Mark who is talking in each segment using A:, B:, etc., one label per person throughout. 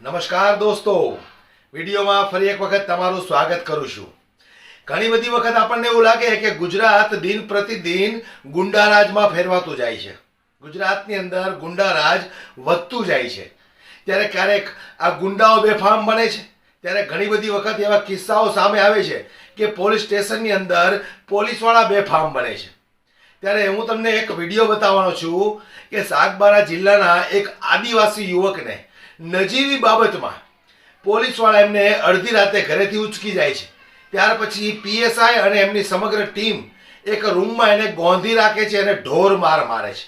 A: નમસ્કાર દોસ્તો, વિડીયોમાં ફરી એક વખત તમારું સ્વાગત કરું છું। ઘણી બધી વખત આપણને એવું લાગે કે ગુજરાત દિન પ્રતિદિન ગુંડારાજમાં ફેરવાતું જાય છે। ગુજરાતની અંદર ગુંડારાજ વધતું જાય છે। ત્યારે ક્યારેક આ ગુંડાઓ બેફામ બને છે, ત્યારે ઘણી બધી વખત એવા કિસ્સાઓ સામે આવે છે કે પોલીસ સ્ટેશનની અંદર પોલીસવાળા બેફામ બને છે। ત્યારે હું તમને એક વિડીયો બતાવવાનો છું કે સાગબારા જિલ્લાના એક આદિવાસી યુવકને નજીવી બાબતમાં પોલીસવાળા એમને અડધી રાતે ઘરેથી ઉચકી જાય છે। ત્યાર પછી પીએસઆઈ અને એમની સમગ્ર ટીમ એક રૂમમાં એને ગોંધી રાખે છે અને ઢોર માર મારે છે।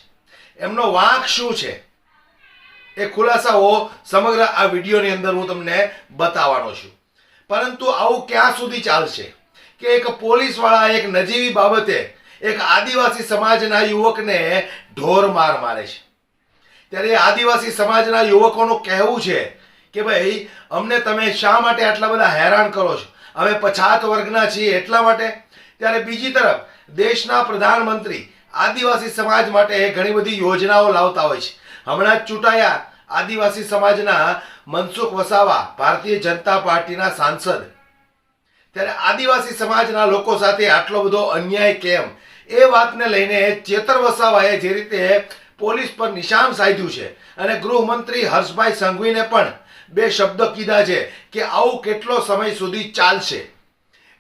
A: એમનો વાંક શું છે એ ખુલાસાઓ સમગ્ર આ વિડીયોની અંદર હું તમને બતાવવાનો છું। પરંતુ આવું ક્યાં સુધી ચાલશે કે એક પોલીસવાળા એક નજીવી બાબતે એક આદિવાસી સમાજના યુવકને ઢોર માર મારે છે। ત્યારે આદિવાસી સમાજના યુવકોનું કહેવું છે કે ભાઈ અમને તમે શા માટે આટલા બધા હેરાન કરો છો, અમે પછાત વર્ગના છીએ એટલા માટે। ત્યારે બીજી તરફ દેશના પ્રધાનમંત્રી આદિવાસી સમાજ માટે ઘણી બધી યોજનાઓ લાવતા હોય છે। હમણાં જ ચૂંટાયા આદિવાસી સમાજના મનસુખ વસાવા ભારતીય જનતા પાર્ટીના સાંસદ। ત્યારે આદિવાસી સમાજના લોકો સાથે આટલો બધો અન્યાય કેમ, એ વાતને લઈને ચેતર વસાવાએ જે રીતે પોલીસ પર નિશાન સાધ્યું છે અને ગૃહમંત્રી હર્ષભાઈ સંઘવીને પણ બે શબ્દ કીધા છે કે આવું કેટલો સમય સુધી ચાલશે।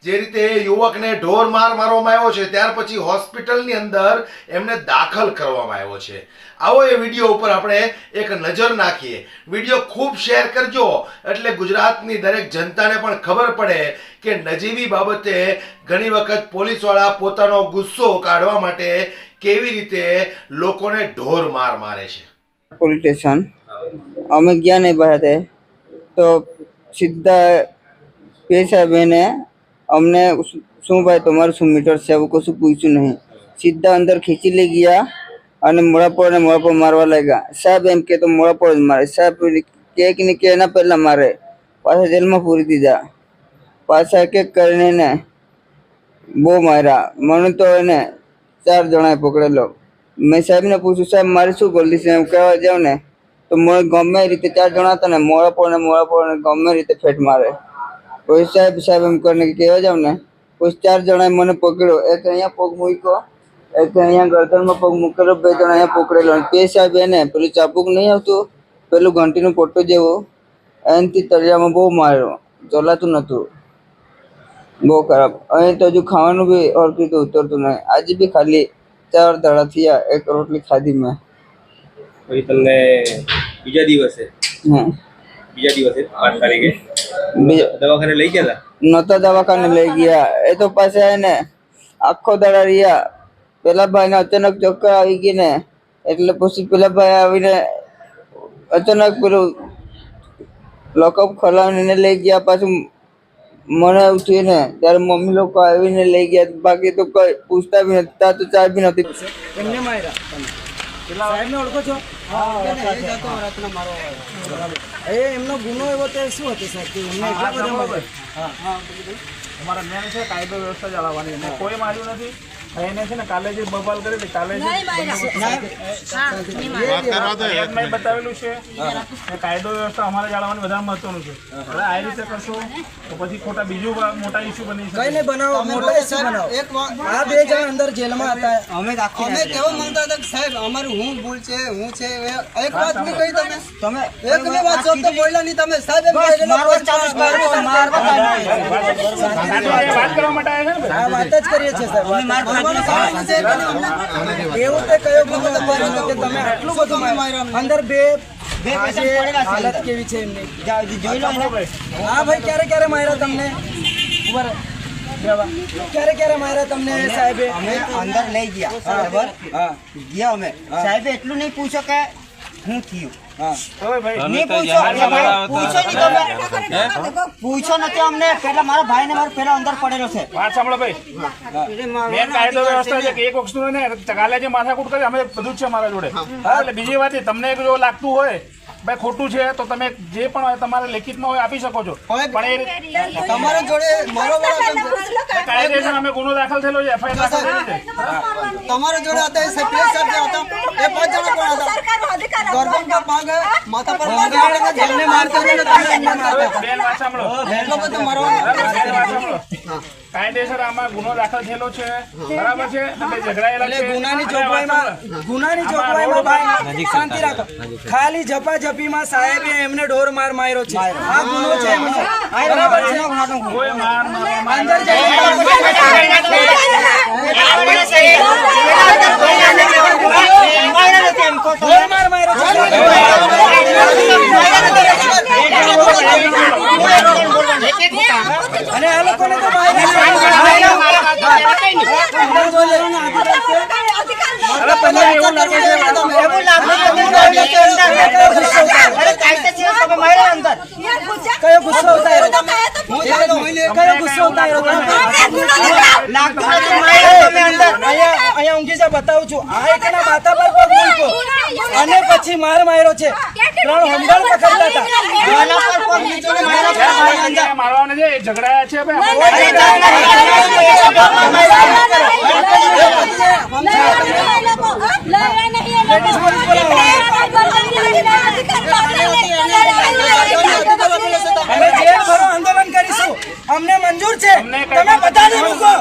A: જે રીતે યુવકને ઢોર માર મારવામાં આવ્યો છે, ત્યાર પછી હોસ્પિટલની અંદર એમને દાખલ કરવામાં આવ્યો છે। આવો એ વિડીયો ઉપર આપણે એક નજર નાખીએ। વિડીયો ખૂબ શેર કરજો એટલે ગુજરાતની દરેક જનતાને પણ ખબર પડે કે નજીવી બાબતે ઘણી વખત પોલીસવાળા પોતાનો ગુસ્સો કાઢવા માટે કેવી રીતે લોકોને ઢોર માર મારે છે।
B: પોલીસ સ્ટેશન અમે ગયા નહીં બહાર તો સીધા પે સાહેબને અમને શું ભાઈ તમારું શું મીટર છે એવું કશું પૂછ્યું નહીં, સીધા અંદર ખીચી લઈ ગયા અને મોડા પર મારવા લાગ્યા। સાહેબ એમ કે તો મોડા પર જ મારે, સાહેબ કે એના પહેલા મારે, પાછા જેલમાં પૂરી દીધા। પાછા એક કરીને ને બહુ માર્યા મને તો એને 4 જણાએ પકડેલો। મેં સાહેબને પૂછ્યું સાહેબ મારે શું ગલતી છે એમ કહેવા જાઉં ને તો મને ગમે રીતે 4 જણા હતા ને મોડા પર ગમે રીતે ફેટ મારે। કોઈ સાહેબ એમ કરીને કહેવા જાઉં ને કોઈ 4 જણાએ મને પકડ્યો, એક અહીંયા પગ મૂક્યો, એક અહીંયા ગરદનમાં પગ મૂકેલો, 2 જણા અહીંયા પકડેલો। તે સાહેબ એને પેલું ચાબુક નહીં આવતું પેલું ઘંટીનું પોટો જેવું એનાથી તળિયામાં બહુ માર્યો, ચલાતું નહોતું, બહુ ખરાબ। અહીં તો હજુ ખાવાનું બી હરખી તો ઉતરતું નહીં। આજે બી ખાલી 4 દાડા થયા, 1 રોટલી ખાધી મેં।
C: પછી તમને બીજા દિવસે 5 તારીખે દવાખાને લઈ ગયા હતા?
B: નહોતા દવાખાને લઈ ગયા, એ તો પાછા એને આખો દાડા રહ્યા। પેલા ભાઈને અચાનક ચક્કર આવી ગઈ ને એટલે પછી પેલા ભાઈ આવીને અચાનક પેલું લોકઅપ ખોલાવીને લઈ ગયા। પાછું મને એવું થયું ને ત્યારે મમ્મી લોકો આવીને લઈ ગયા, બાકી તો કોઈ પૂછતા બી નથી, ત્યાં તો ચા બી નથી।
D: એમને માર્યા સાહેબને ઓળખો છો? એ એમનો ગુનો એવો તો શું હતો સાહેબ કે એમને એટલા બધા
E: અમારા મેન છે કાયદો વ્યવસ્થા જાળવવાની, એને કોઈ માર્યું નથી। એને છે ને કાલે જે બબાલ કરી હતી કાલે મેં બતાવેલું છે કે કાયદો વ્યવસ્થા અમારે જાળવવાની વધારે મહત્વનું છે। હવે આ રીતે કરશો તો પછી ખોટા બીજું મોટા ઇસ્યુ બની શકે।
D: કઈ નહીં બનાવો, મોટો ઇસ્યુ બનાવો। આ 2 જણ અંદર જેલમાં હતા, અમે કેવા માંગતા હતા કે સાહેબ અમારું હું ભૂલ છે, હું છે, એક વાત નહીં કહી તમે એક બે વાત શબ્દ બોલ્યા નહીં તમે સાહેબ
E: વાત કરવા માટે આવ્યા છે ને?
D: આ વાત જ કરીએ છીએ સાહેબ। એવું તે કયો ગુનો કે તમે આટલું બધું માર્યા અંદર બે હાલત કેવી છે એમની જોઈ લો। હા ભાઈ ક્યારે માર્યા તમને? ક્યારે માર્યા તમને સાહેબે?
F: અમે અંદર લઈ ગયા બરાબર, ગયા અમે સાહેબે એટલું નહીં પૂછો કે શું થયું, પૂછો નથી અમને। પેલા મારા ભાઈ ને મારો પેલા અંદર પડેલો છે।
E: વાત સાંભળો ભાઈ, મેન કાયદો વ્યવસ્થા છે કે એક વસ્તુ ને કાલે જે માથાકૂટ કરી અમે બધું જ છે મારા જોડે। એટલે બીજી વાત તમને જો લાગતું હોય ભાઈ ખોટું છે તો તમે જે પણ તમારે લેખિતમાં હોય આપી શકો છો, પણ એ
D: તમારા જોડે મારો
E: કાયદેસર અમે ગુનો દાખલ થયેલો છે, FIR દાખલ થયેલી છે।
D: તમારા જોડે હતા એ સપ્લાય સાહેબ હતા, એ 5 જણા કોણ હતા? गर्दन का पाग है, माथा पर पाग है, जेलने मारते थे, તમે એમને મારતા.
E: બેન વાત સાંભળો.
D: એટલો બધો મારવાનો.
E: બેન વાત સાંભળો. કાયદેસર આમાં ગુનો દાખલ થયેલો છે, બરાબર છે, તમે ઝઘડાયેલા
D: એટલે
E: છે.
D: ગુનાની જોગવાઈમાં ભાઈ શાંતિ રાખો. ખાલી ઝપાઝપીમાં સાહેબે એમને ઢોર માર માર્યો છે. આ ગુનો છે એમનો. બરાબર છે.
E: કોઈ માર મારવા
D: અંદર જઈને ઢોર માર માર્યો છે. અને આ લોકોને તો બહાર કયો ગુસ્સો ઉતાર્યો? કયો ગુસ્સો ઉતાર્યો તમે? અહીંયા ઊંઘી જા, બતાવું છું. આ એકના માથા પર પગ મૂક્યો અને પછી માર માર્યો છે. 3 હોમગાર્ડ પકડતા હતા.
E: મારવાને છે, એ ઝઘડાયા છે ભાઈ. અમે જેલ ભરો આંદોલન કરીશું, અમને મંજૂર છે. તમે બધાને મૂકો.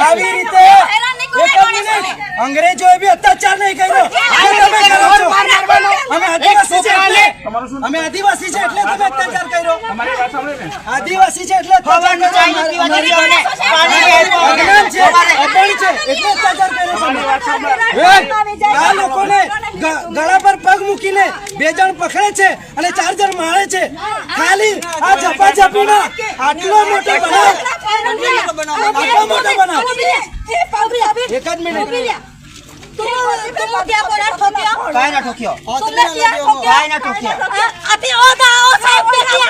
E: આવી રીતે અંગ્રેજોએ બી અત્યાચાર નહીં કર્યો. તમે કરો છો. અમે આદિવાસી છે એટલે તમે અત્યાચાર કર્યો. તમારી વાત સાંભળે ને.
D: આદિવાસી છે એટલે અત્યાચાર કર્યો. અજ્ઞાન છે, અપણ છે એટલે અત્યાચાર કર્યો તમે. આ લોકોને ગળા પર પગ મૂકીને 2 જણ પકડે છે અને 4 જણ મારે છે. ખાલી આ ઝપાઝપીમાં આટલો મોટો બનાવ. આટલો મોટો બનાવ. એક જ મિનિટ.
F: काय ना ठोकियो
D: तुमने किया
F: काय ना ठोकियो
G: अभी ओ साहब ने किया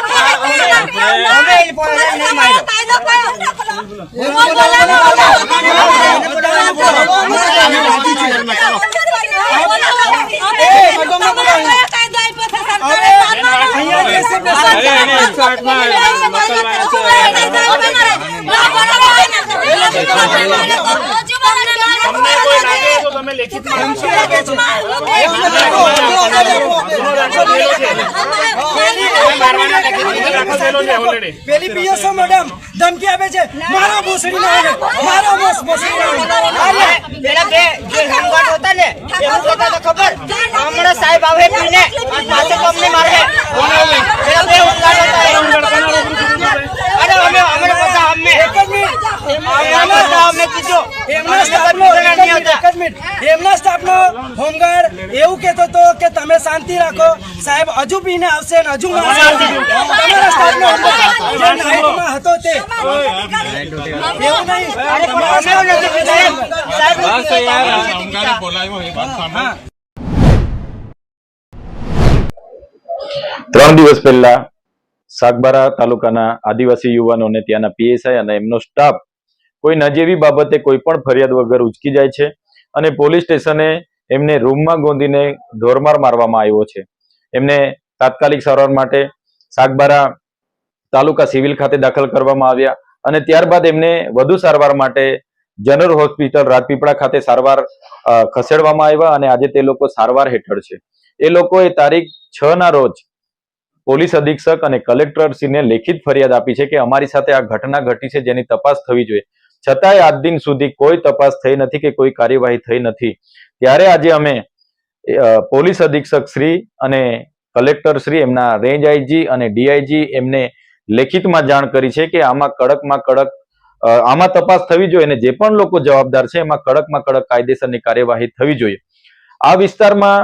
F: हमें इन पोरे नहीं मारो
E: તમને કોઈ લાગે તો તમે લેખિતમાં
D: પેલી પીએસઓ મેડમ ધમકી આપે છે, મારો ભૂસડી મારે, મારો ભૂસડી મારે.
F: मेरा बे जो होमगार्ड होता ने ये होता तो खबर हमरा साहब आवे पीने पाछे तो हमने मारे मेरा बे होमगार्ड होता है अरे हमें पता हमें हमें कीधो
D: એમના સ્ટાફનો હોમગાર્ડ એવું કહેતો હતો કે તમે શાંતિ રાખો, સાહેબ હજુ પીને આવશે ને હજુ મારશે. તમારા સ્ટાફનો હોમગાર્ડ જે નાઇટમાં હતો તે એવું નહીં.
F: अरे हमें नहीं साहब
D: હા.
H: 3 દિવસ પહેલા સાગબારા તાલુકાના આદિવાસી યુવાનોને ત્યાંના પીએસઆઈ અને એમનો સ્ટાફ કોઈ નજીવી બાબતે કોઈ પણ ફરિયાદ વગર ઉચકી જાય છે અને પોલીસ સ્ટેશને એમને રૂમમાં ગોંધીને ઢોરમાર મારવામાં આવ્યો છે. એમને તાત્કાલિક સારવાર માટે સાગબારા તાલુકા સિવિલ ખાતે દાખલ કરવામાં આવ્યા અને ત્યારબાદ એમને વધુ સારવાર માટે જનરલ હોસ્પિટલ રાજપીપળા ખાતે સારવાર ખસેડવામાં આવ્યા અને આજે તે લોકો સારવાર હેઠળ છે. એ લોકોએ તારીખ 6 ના રોજ પોલીસ અધિક્ષક અને કલેક્ટરશ્રીને લેખિત ફરિયાદ આપી છે કે અમારી સાથે આ ઘટના ઘટી છે જેની તપાસ થવી જોઈએ, છતાંય આજ દિન સુધી કોઈ તપાસ થઈ નથી કે કોઈ કાર્યવાહી થઈ નથી. ત્યારે આજે અમે પોલીસ અધિક્ષક શ્રી અને કલેક્ટર શ્રી, એમના રેન્જ આઈજી અને ડીઆઈજી એમને લેખિતમાં જાણ કરી છે કે આમાં કડકમાં કડક આમાં તપાસ થવી જોઈએ અને જે પણ લોકો જવાબદાર છે એમાં કડકમાં કડક કાયદેસરની કાર્યવાહી થવી જોઈએ. આ વિસ્તારમાં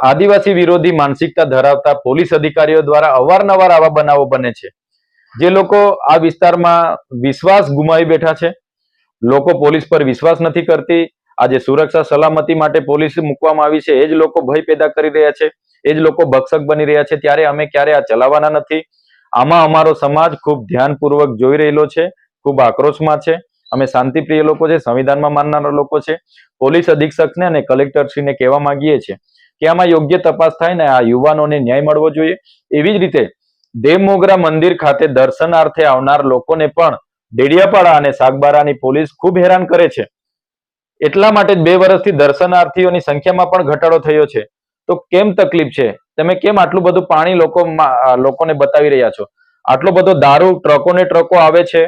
H: આદિવાસી વિરોધી માનસિકતા ધરાવતા પોલીસ અધિકારીઓ દ્વારા અવારનવાર આવા બનાવો બને છે. જે લોકો આ વિસ્તારમાં વિશ્વાસ ગુમાવી બેઠા છે, લોકો પોલીસ પર વિશ્વાસ નથી કરતી. આજે સુરક્ષા સલામતી માટે પોલીસ મૂકવામાં આવી છે, એ જ લોકો ભય પેદા કરી રહ્યા છે, એ જ લોકો ભક્ષક બની રહ્યા છે. ત્યારે અમે ક્યારે આ ચલાવવાના નથી. આમાં અમારો સમાજ ખૂબ ધ્યાનપૂર્વક જોઈ રહેલો છે, ખૂબ આક્રોશમાં છે. અમે શાંતિપ્રિય લોકો છે, સંવિધાનમાં માનનારા લોકો છે. પોલીસ અધિક્ષકને અને કલેક્ટરશ્રીને કહેવા માંગીએ છીએ કે આમાં યોગ્ય તપાસ થાય ને આ યુવાનોને ન્યાય મળવો જોઈએ. એવી જ રીતે દેવમોગરા મંદિર ખાતે દર્શનાર્થે આવનાર લોકોને પણ ડેડિયાપાડા અને સાગબારાની પોલીસ ખૂબ હેરાન કરે છે. એટલા માટે જ 2 વર્ષથી દર્શનાર્થીઓની સંખ્યામાં પણ ઘટાડો થયો છે. તો કેમ તકલીફ છે? તમે કેમ આટલું બધું પાણી લોકોને બતાવી રહ્યા છો? આટલો બધો દારૂ ટ્રકોને ટ્રકો આવે છે,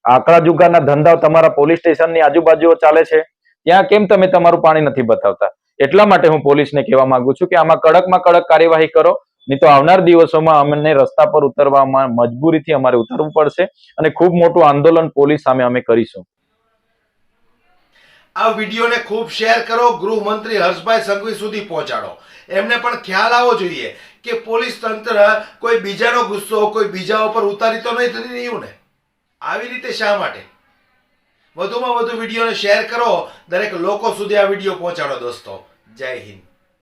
H: આંકડા જુગારના ધંધાઓ તમારા પોલીસ સ્ટેશનની આજુબાજુ ચાલે છે, ત્યાં કેમ તમે તમારું પાણી નથી બતાવતા? એટલા માટે હું પોલીસને કહેવા માંગુ છું કે આમાં કડકમાં કડક કાર્યવાહી કરો, નહીં તો આવનાર દિવસોમાં અમને રસ્તા પર ઉતરવામાં મજબૂરીથી અમારે ઉતરવું પડશે અને ખૂબ મોટું આંદોલન પોલીસ સામે અમે કરીશું.
A: આ વિડીયોને ખૂબ શેર કરો, ગૃહમંત્રી હર્ષભાઈ સંઘવી સુધી પહોંચાડો. એમને પણ ખ્યાલ આવવો જોઈએ કે પોલીસ તંત્ર કોઈ બીજાનો ગુસ્સો કોઈ બીજા ઉપર ઉતારી તો નહીં થઈ રહ્યું ને. આવી રીતે શા માટે? વધુમાં વધુ વિડીયોને શેર કરો, દરેક લોકો સુધી આ વિડીયો પહોંચાડો દોસ્તો. જય હિન્દ.